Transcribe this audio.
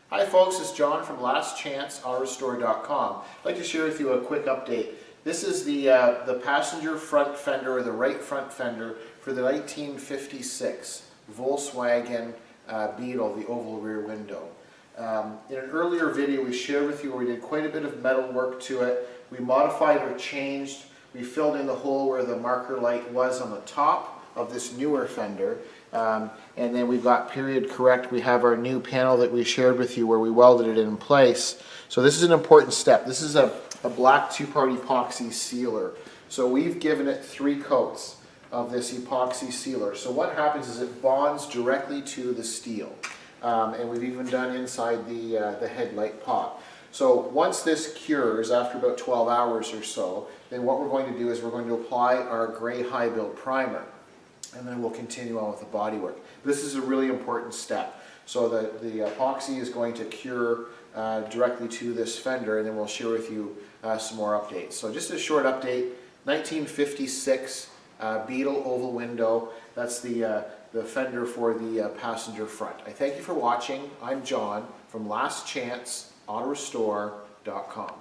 Hi folks, it's John from lastchanceaut.com. I'd like to share with you a quick update. This is the passenger front fender, or the right front fender, for the 1956 Volkswagen Beetle, the oval rear window. In an earlier video we shared with you where we did quite a bit of metal work to it. We modified or changed. We filled in the hole where the marker light was on the top of this newer fender. And then we've got period correct. We have our new panel that we shared with you where we welded it in place. So this is an important step. This is a black two-part epoxy sealer. So we've given it 3 coats of this epoxy sealer. So what happens is it bonds directly to the steel. And we've even done inside the headlight pop. So once this cures after about 12 hours or so, then what we're going to do is we're going to apply our gray high build primer. And then we'll continue on with the bodywork. This is a really important step. So the epoxy is going to cure directly to this fender, and then we'll share with you some more updates. So just a short update, 1956 Beetle oval window. That's the fender for the passenger front. I thank you for watching. I'm John from lastchanceaut.com.